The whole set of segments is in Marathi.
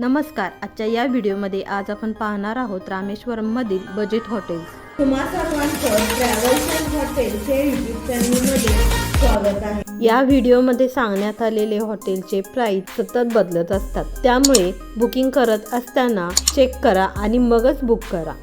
नमस्कार. आजच्या या व्हिडिओमध्ये आज आपण पाहणार आहोत रामेश्वरममधील बजेट हॉटेल्स. तुम्हा सर्वांचं ट्रॅव्हल्स अँड हॉटेल्स या यूट्यूब चॅनलमध्ये स्वागत आहे. या व्हिडिओमध्ये सांगण्यात आलेले हॉटेलचे प्राइस सतत बदलत असतात, त्यामुळे बुकिंग करत असताना चेक करा आणि मगच बुक करा.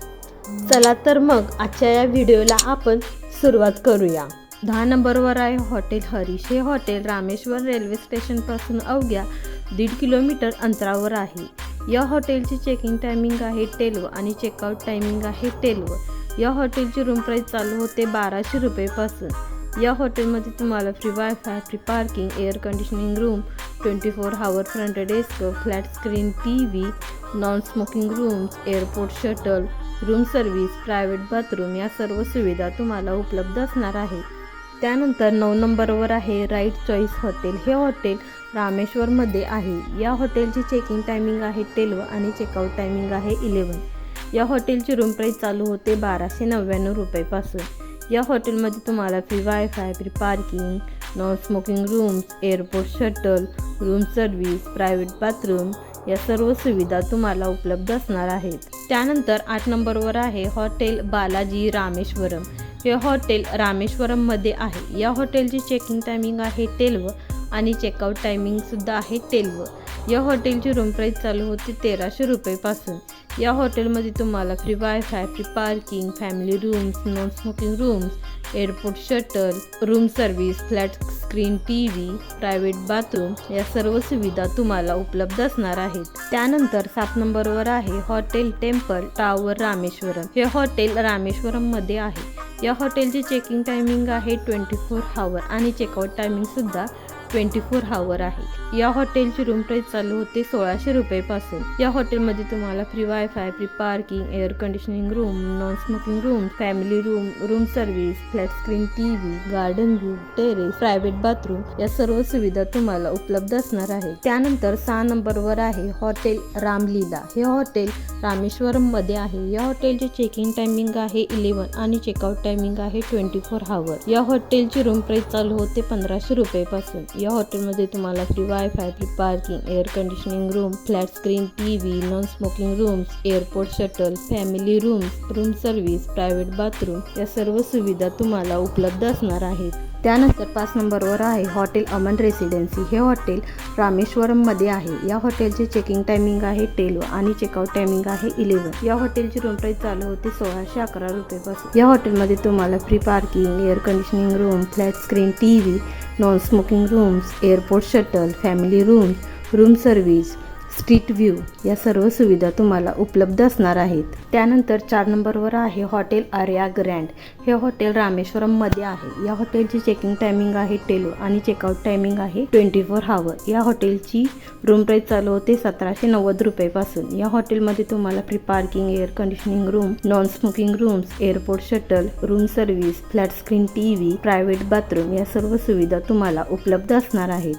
चला तर मग आजच्या या व्हिडिओला आपण सुरुवात करूया. 10 नंबरवर आहे हॉटेल हरीश. हे हॉटेल रामेश्वर रेल्वे स्टेशनपासून अवघ्या 1.5 किलोमीटर अंतरावर आहे. या हॉटेलची चेकिंग टायमिंग आहे 12 आणि चेकआउट टायमिंग आहे 12. या हॉटेलची रूम प्राईस चालू होते 1200 रुपयेपासून. या हॉटेलमध्ये तुम्हाला free wifi, free parking, air conditioning room, 24 hour front desk, flat screen TV, non smoking rooms, airport shuttle, room service, private bathroom या सर्व सुविधा तुम्हाला उपलब्ध असणार आहे. त्यानंतर 9 नंबरवर आहे राईट चॉईस हॉटेल. हे हॉटेल रामेश्वरमध्ये आहे. या हॉटेलची चेकिंग टायमिंग आहे 12 आणि चेकआउट टायमिंग आहे 11. या हॉटेलची रूम प्राईस चालू होते 1299 रुपयेपासून. या हॉटेलमध्ये तुम्हाला free wifi, free parking, non smoking rooms, airport shuttle, room service, private bathroom या सर्व सुविधा तुम्हाला उपलब्ध असणार आहेत. त्यानंतर 8 नंबरवर आहे हॉटेल बालाजी रामेश्वरम. हे हॉटेल रामेश्वरममध्ये आहे. या हॉटेलची चेकिंग टायमिंग आहे 12 आणि चेकआउट टायमिंगसुद्धा आहे 12. या हॉटेलची रूम प्राईस चालू होते 1300 रुपयेपासून. या हॉटेलमध्ये तुम्हाला free wifi, free parking, family rooms, non smoking rooms, airport shuttle, room service, flat screen TV, private bathroom या सर्व सुविधा तुम्हाला उपलब्ध असणार आहेत. त्यानंतर 7 नंबरवर आहे हॉटेल टेम्पल टावर रामेश्वरम. हे हॉटेल रामेश्वरममध्ये आहे. या हॉटेलची चेकिंग टायमिंग आहे 24 आवर आणि चेकआउट टायमिंगसुद्धा 24 आवर आहे. या हॉटेलची रूम प्राईस चालू होते 1600 रुपयेपासून. या हॉटेलमध्ये तुम्हाला free wifi, free parking, air conditioning room, non smoking room, family room, room service, flat screen TV, garden view, terrace, private bathroom या सर्व सुविधा तुम्हाला उपलब्ध असणार आहे. त्यानंतर 6 नंबरवर आहे हॉटेल रामलीला. हे हॉटेल रामेश्वरममध्ये आहे. या हॉटेलची चेकिंग टायमिंग आहे 11 आणि चेकआउट टायमिंग आहे 24 आवर. या हॉटेलची रूम प्राईस चालू होते 1500 रुपयेपासून. या हॉटेलमध्ये तुम्हाला free wifi, free parking, air conditioning room, flat screen TV, non smoking rooms, airport shuttle, family rooms, room service, private bathroom या सर्व सुविधा तुम्हाला उपलब्ध असणार आहेत. त्यानंतर 5 नंबरवर आहे हॉटेल अमन रेसिडेन्सी. हे हॉटेल रामेश्वरममध्ये आहे. या हॉटेलची चेकिंग टायमिंग आहे 12 आणि चेकआउट टायमिंग आहे 11. या हॉटेलची रूम प्राईस चालू होते 1611 रुपयेपासून. या हॉटेलमध्ये तुम्हाला free parking, air conditioning room, flat screen TV, non smoking rooms, airport shuttle, family rooms, room service, street view या सर्व सुविधा तुम्हाला उपलब्ध असणार आहेत. त्यानंतर 4 नंबरवर आहे हॉटेल आर्या ग्रँड. हे हॉटेल रामेश्वरममध्ये आहे. या हॉटेलची चेकिंग टायमिंग आहे 12 आणि चेकआउट टायमिंग आहे 24 आवर. या हॉटेलची रूम प्राईस चालू होते 1790 रुपयेपासून. या हॉटेलमध्ये तुम्हाला free parking, air conditioning room, non smoking rooms, airport shuttle, room service, flat screen TV, private bathroom या सर्व सुविधा तुम्हाला उपलब्ध असणार आहेत.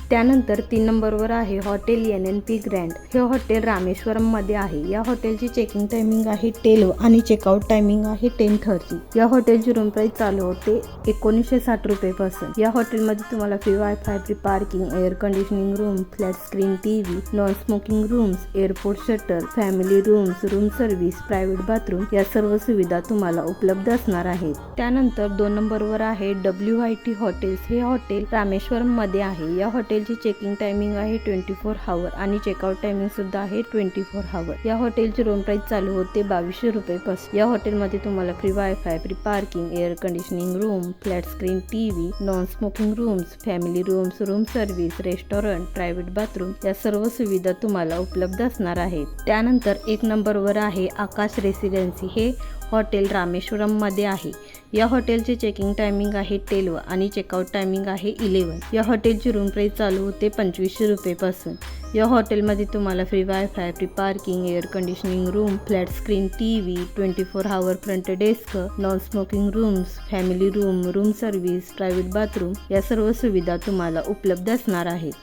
त्यानंतर 3 नंबरवर आहे हॉटेल NNP ग्रँड. हे हॉटेल रामेश्वरममध्ये आहे. या हॉटेलची चेकिंग टायमिंग आहे 12 आणि चेकआउट टायमिंग आहे 10:30. या हॉटेलची रूम प्राईस चालू होते 1960 रुपयेपासून. या हॉटेलमध्ये तुम्हाला free wifi, free parking, air conditioning room, flat screen TV, non smoking rooms, airport shuttle, family rooms, room service, private bathroom या सर्व सुविधा तुम्हाला उपलब्ध असणार आहेत. त्यानंतर 2 नंबरवर आहे WIT हॉटेल्स. हे हॉटेल रामेश्वरममध्ये आहे. या हॉटेलची चेकिंग टायमिंग आहे 24 आवर आणि चेकआउट टायमिंग सुद्धा आहे 24 आवर. या हॉटेलची रूम प्राईस चालू होते 2200 रुपयेपासून. या हॉटेलमध्ये तुम्हाला free wifi, free parking, air conditioning room, flat screen TV, non smoking rooms, family rooms, room service, restaurant, private bathroom या सर्व सुविधा तुम्हाला उपलब्ध असणार आहेत. त्यानंतर 1 नंबरवर आहे आकाश रेसिडेन्सी. हे हॉटेल रामेश्वरममध्ये आहे. या हॉटेलची चेकिंग टायमिंग आहे 12 आणि चेकआउट टायमिंग आहे 11. या हॉटेलची रूम प्राईस चालू होते 2500 रुपयेपासून. या हॉटेलमध्ये तुम्हाला free wifi, free parking, air conditioning room, flat screen TV, 24 hour front desk, non smoking rooms, family room, room service, private bathroom या सर्व सुविधा तुम्हाला उपलब्ध असणार आहेत.